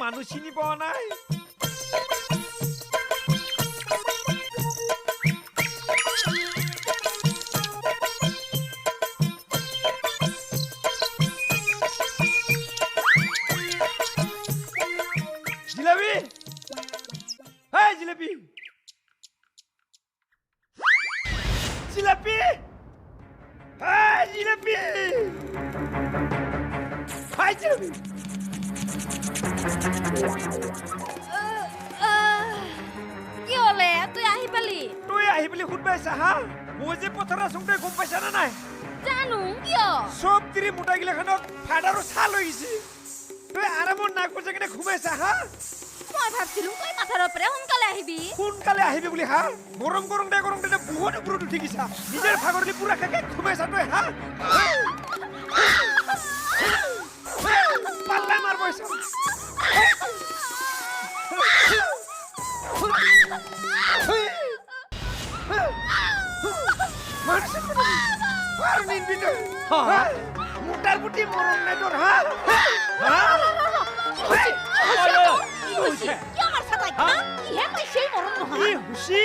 মানুহ চিনি পোৱা নাই jalebi hey jalebi jalebi hey jalebi hey jalebi কি হলে তুই আহি পালি তুই আহি বুলি খুদ পাইছা হা মই যে পথাৰৰ সঙ্গে গম পাইছা না নাই জানো কিয় সব তিৰি মুটাগিলাখনক ফাডাৰো ছাল হৈ গৈছে তুই আৰামত নাক বজাই কিনে ঘুমাইছা হা মই ভাবছিলো তই পথাৰৰ পৰা সোনকালে আহিবি সোনকালে আহিবি বুলি হা গৰম গৰম দে বহুত ওপৰত উঠি গৈছা নিজৰ ভাগৰলি পুৰা খাকে ঘুমাইছা তই হা পাল্লা মাৰ বৈছা মোটাৰ বুটি মৰম নাই তোৰ হা কিয় মাৰ চাতাই কিহে পাইছে মৰম নহয় কি হুচি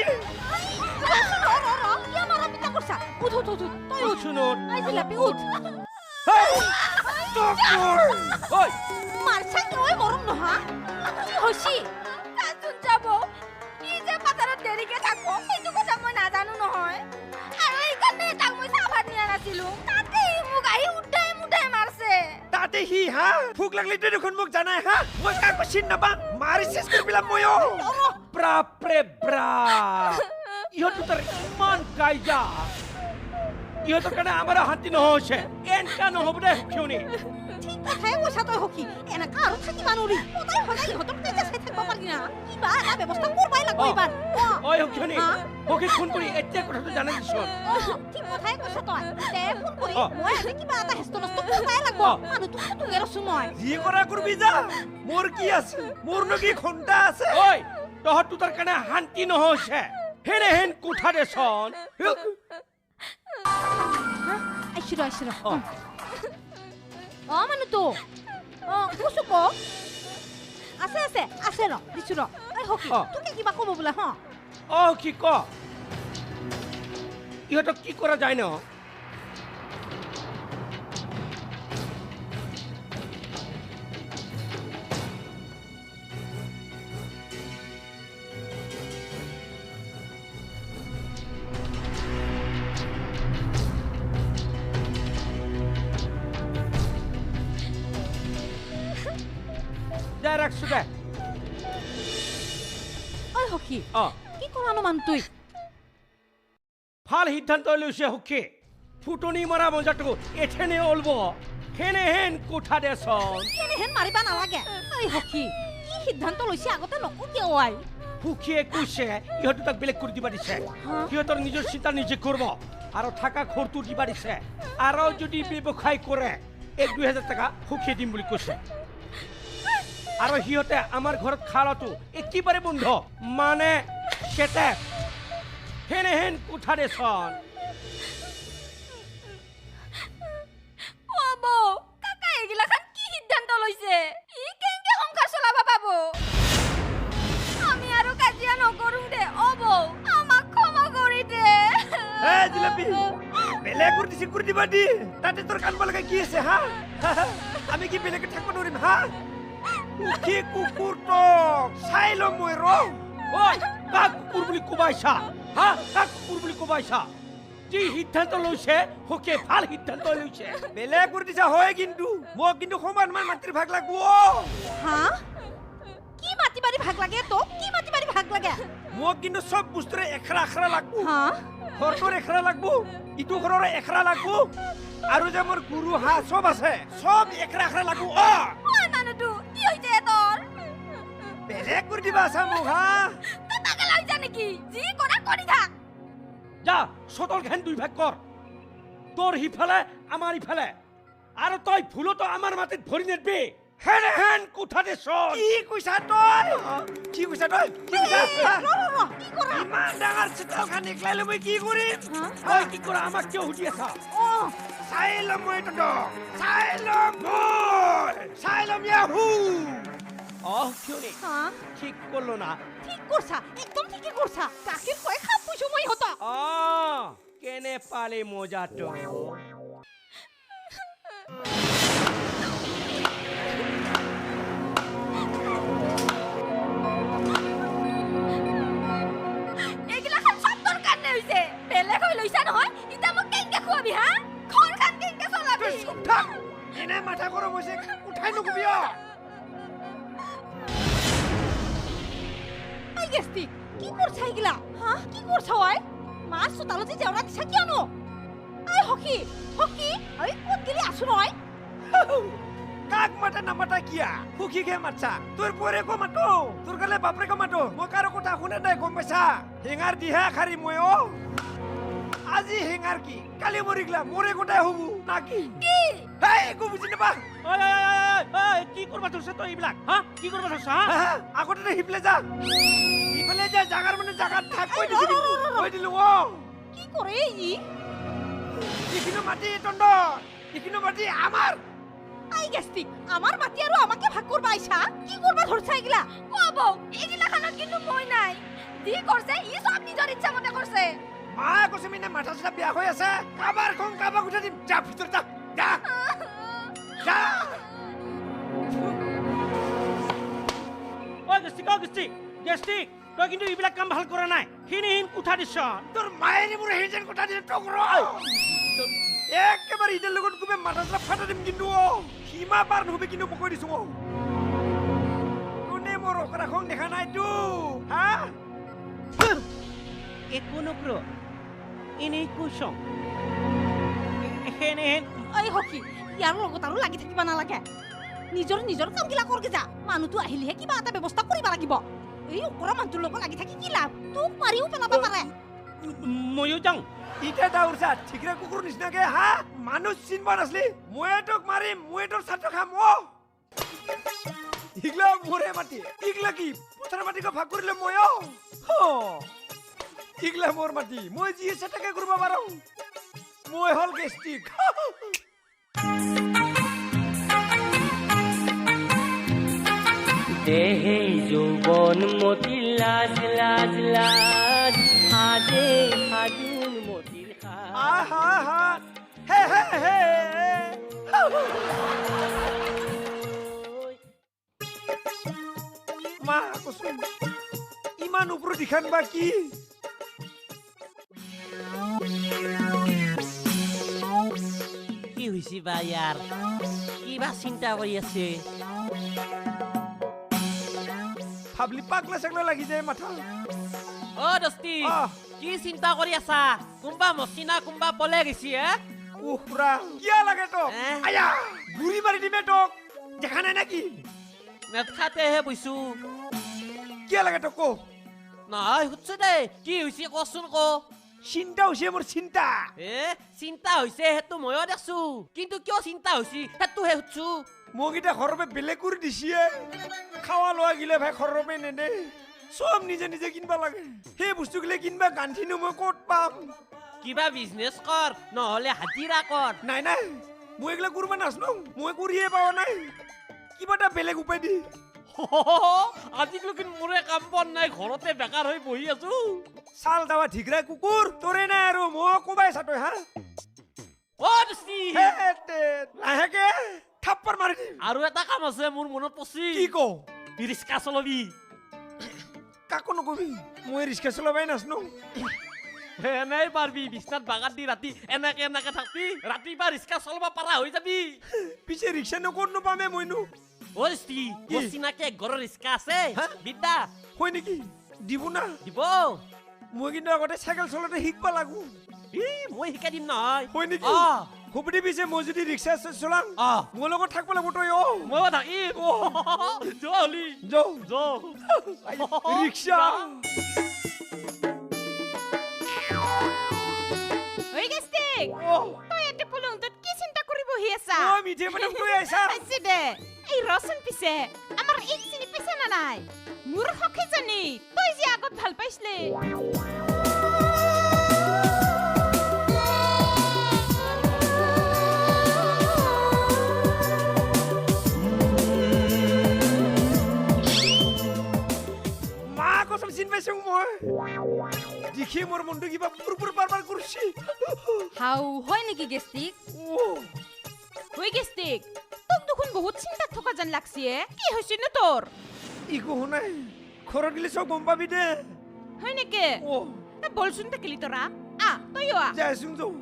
কিয় মাৰা পিতা কৰছা উঠ তই উঠ আই জিলাপি উঠ মাৰছা কিয় মৰম নহয় কি হৈছি কাজুন যাব কি যে পথাৰত দেৰিকে থাকব সেইটো কথা মই নাজানো নহয় আৰু এইকাৰণে তাক মই চাভাত নিয়া নাছিলো তাতে মোক আহি উঠাই মাৰছে তাতে হি হা ভোক লাগলি তই দেখোন মোক জানাই হা মই কাকো চিন নাপাম মাৰি চেছ কৰি পেলাম ময়ো বাপৰে বাপ ইহঁত তাৰ ইমান কাইজা ইহঁতৰ কাৰণে আমাৰ শান্তি নহৈছে এনেকা নহ'ব দে কিয়নি ঠিক কথাই কৈছা তই সখী এনেকা আৰু থাকিবা নোৱাৰি সদায় সদায় ইহঁতক তেতিয়া চাই থাকিব পাৰি না কিবা এটা ব্যৱস্থা কৰবাই লাগিব এইবাৰ ঐ সখী সখী ফোন কৰি এতিয়া কথাটো জানাই দিছোঁ ঠিক কথাই কৈছা তই দে ফোন কৰি মই আজি কিবা এটা হেষ্ট নষ্ট কৰবাই লাগিব মানুহটো তুগে ৰচো মই যি কৰা কৰবি যা মোৰ কি আছে মোৰনো কি ঘণ্টা আছে ঐ তহঁত তাৰ কাৰণে শান্তি নহৈছে হেন কোঠা দেচোন আইছিলো মানুহটো কৈছো ক আছে ৰ দিছো ৰ এই সখী তোকে কিবা ক'ব বোলে হ কি ক ইহঁতক কি কৰা যায় ন ৰাখছো দে ঐ সখী কি কৰানো মানুহটোই ভাল সিদ্ধান্ত লৈছে সখী ফুটনি মৰা মজাটো এথেনে অলব হেন কোঠা দেচোন হেন মাৰিবা নালাগে ঐ সখী কি সিদ্ধান্ত লৈছে আগতে নকবি আই সুখীয়ে কৈছে ইহঁতে তাক বেলেগ কৰি দিবা দিছে সিহঁতৰ নিজৰ চিন্তা নিজে কৰিব আৰু থাকা খৰটো দিবা দিছে আৰু যদি ব্যৱসায় কৰে 1-2 হাজাৰ টকা সুখীয়ে দিম বুলি কৈছে আৰু সিহঁতে আমাৰ ঘৰত খালাটো একেবাৰে বন্ধ মানে কেতে হেন কোঠা দেচোন বৌ কাকা এগিলাখান কি সিদ্ধান্ত লৈছে ই কেনেকে সংসাৰ চলাব পাব আমি আৰু কাজিয়া নকৰো দে বৌ আমাক ক্ষমা কৰি দে জিলাপি বেলেগ কৰি দিবা দি তাতে তোৰ কানবা লগা কি আছে হা আমি কি বেলেগে থাকিব নোৱাৰিম হা কি কুকুৰ তো চাই লম মই ৰ ঐ কাক কুকুৰ বুলি কোবাইছা হা কাক কুকুৰ বুলি কোবাইছা যি সিদ্ধান্ত লৈছে সখে ভাল সিদ্ধান্ত লৈছে বেলেগ কৰি দিছা হয় কিন্তু মোক কিন্তু সমান মাটিৰ ভাগ লাগব হা কি মাটি বাৰী ভাগ লাগে তো কি মাটি বাৰী ভাগ লাগে মোক কিন্তু সব বস্তুৰে এখৰা লাগব হা ঘৰটোৰ এখৰা লাগব ইটো ঘৰৰ এখৰা লাগব আৰু যে মোৰ গুৰু হা সব আছে সব এখৰা লাগব মানুহটো কি হৈছে তোৰ বেলেগ কৰি দিবা চা মোক হা তই পাগল হৈ যা নেকি যি কৰা কৰি থাক যা সতল ঘেন 2 ভাগ কৰ তোৰ হিফালে আমাৰ ইফালে আৰু তই ভুলতো আমাৰ মাটিত ভৰি নেদবি হেন কোঠা দেচোন কি কৈছা তই কি কৰা ইমান ডাঙৰ চিতালখান একলাই লৈ মই কি কৰিম তই কি কৰা আমাক কিয় সুধি আছা চাই ল'ম মই চাই ল'ম ইয়াহু কিয়নি হা ঠিক করলো না ঠিক করছা একদম ঠিকই করছা কাকে কয় খাপ পুষো মই হতা কেনে পালে মজাটো এগুলা খান সব দরকার নেই হইছে বেলেগ হই লইছা নহয় ইতা মোক কেনকে খুৱাবি হা ঘৰ খান কেনকে চলাবি চুপ থাক এনে মাথা গরম হয়েছে উঠাই নকবি আই গেস্তি কি করছা এগুলা হ্যাঁ কি করছা ওই মাছ চোতালতে জেওরা দিছা কিয়নো আই হকি হকি আই কোন গেলি আসু নয় কাক মাতা না মাতা কিয়া সুখী খে মাতছা তোর পরে কো মাতো তোর গালে বাপরে কো মাতো মই কারো কথা শুনে নাই গম পাইছা হেঙার দিহা খারি মই আজি হেঙার কি কালি মরিগলা মরে গোটাই হবু নাকি কি হেই একো বুঝি নাপা কি করবা ধরছে তো এইবিলাক হা কি করবা ধরছ হা আগতে হিপলে যা হিপলে যা জাগার মানে জাগাত থাক কই দিছি কই দিলু কি করে ই ইখিনো মাটি টন্ডন ইখিনো মাটি আমার আই গেস্তি আমার মাটি আৰু আমাকে ভাগ করবা আইছা কি করবা ধরছা এগুলা কব এগুলা খানত কিন্তু মই নাই দি করছে ই সব নিজৰ ইচ্ছা মতে কৰছে মা কৈছে মিনে মাথা চাথা বেয়া হৈ আছে কাবাৰ খন কাবাক উঠাই দিম যা ভিতৰত যা যা যা গেষ্টিক তই কিন্তু এইবিলাক কাম ভাল কৰা নাই হিন উঠা দিছ তোৰ মায়েৰে মোৰ হেজেন কথা দিছে টকৰ একেবাৰে ইদেৰ লগত কুবে মাথা চাথা ফাটা দিম কিন্তু সীমা পাৰ নহবি কিন্তু মই কৈ দিছো কোনে মোৰ অকৰাখন দেখা নাইতো হা একো নকৰ এনেই কৈছং হেন আই হকি ইয়াৰ লগত আৰু লাগি থাকিবা নালাগে নিজৰ নিজৰ কামগিলা কৰকে যা মানুহটো আহিলেহে কিবা এটা ব্যৱস্থা কৰিব লাগিব এই ওপৰৰ মানুহটোৰ লগত লাগি থাকি কি লাভ তোক মাৰিও পেলাব পাৰে ময়ো যাওঁ ইটা দাউৰছা ঠিকৰে কুকুৰ নিচিনাকে হা মানুহ চিনবা নাছলি মই তোক মাৰিম মই তোৰ ছাত্ৰ খাম ইগলা মোৰে মাটি ইগলা কি পথাৰ মাটিকে ভাগ কৰিলে মই ইগলা মোৰ মাটি মই যি ইচ্ছা তাকে কৰিব পাৰো মই হল গেষ্টিক দেহে যৌবন মতিৰ লাজ লাজ লাজ হাজে হাজুন মতিৰ আহা হা হে হে হে মা কচোন ইমান ওপৰত দিখান বা কি কি হৈছে বা ইয়াৰ কিবা চিন্তা কৰি আছে ভাবলি পাগলা চাগলা লাগি যায় মাথা অ দস্তি আহ। কি চিন্তা কৰি আছা কোনবা মচিনা কোনবা পলে গেছি উহরা কিয়া লাগে তো আয়া গুড়ি মারি দিবে তো দেখা নাই নাকি নেটখাতেহে বৈছো কিয়া লাগে তো কো নহয় সুধছো দে কি হৈছে কচোন ক চিন্তা হৈছে মোৰ চিন্তা চিন্তা হৈছে সেইটো ময়ো দেখছো কিন্তু কিয় চিন্তা হৈছে সেইটোহে সুধছো মোক এটা ঘৰবে বেলেগ কৰি দিছিয়ে খাৱা লোৱা গিলে ভাই ঘৰবে নেদে সব নিজে নিজে কিনবা লাগে সেই বস্তুগিলে কিনবা গান্ঠিনো মই ক'ত পাম কিবা বিজনেছ কৰ নহলে হাজিৰা কৰ নাই নাই মই এগুলা কৰবা নাচনো মই কৰিয়ে পাওয়া নাই কিবা এটা বেলেগ উপায় দি আজিলৈকে মোৰে কাম বন নাই ঘৰতে বেকাৰ হৈ বহি আছো চাল দাৱা ঠিকৰা কুকুৰ তোৰে নাই আৰু মই কোবাই চাতই হা অ দস্তি লাহেকে থাপ্পৰ মাৰি দিম আৰু এটা কাম আছে মোৰ মনত পৰছি কি কও ৰিক্সা চলাবি কাকো নকবি মই ৰিক্সা চলাবাই নাচনো এনেই পাৰবি বিছনাত বাগান দি ৰাতি এনেকে এনেকে থাকবি ৰাতিপুৱা ৰিক্সা চলাব পাৰা হৈ যাবি পিছে ৰিক্সা নকত নাপামে মইনো অ দস্তি মোৰ চিনাকি ঘৰৰ ৰিক্সা আছে বিদ্যা হয় নেকি দিব না দিব মই কিন্তু আগতে চাইকেল চলাতে শিকবা লাগো মই শিকাই দিম নহয় হয় নেকি খুবটি পিছে মই যদি ৰিক্সা চলাম মোৰ লগত থাকব লাগিব তই ময়ো থাকিম জলি যাও ৰিক্সা ঐ গেষ্টিক তই এতে পলুংটোত কি চিন্তা কৰি বহি আছা মিঠে মানে তই আইছা আছে দে এই ৰচন পিছে আমাৰ এক চিনি পিছে না নাই মোৰ সখী জনী তই যে আগত ভাল পাইছলে নহয় দেখি মোৰ মনটো কিবা পুৰপুৰ বাৰবাৰ কৰিছে হাও হয় নেকি গেষ্টিক হৈ গেষ্টিক তোক দেখোন বহুত চিন্তাত থকা যেন লাগছে কি হৈছে নো তোৰ ইকো নাই ঘৰত গেলে চব গম পাবি দে হয় নেকি অ বলচোন থাকিলি তোৰা তইও যাইছোন যাওঁ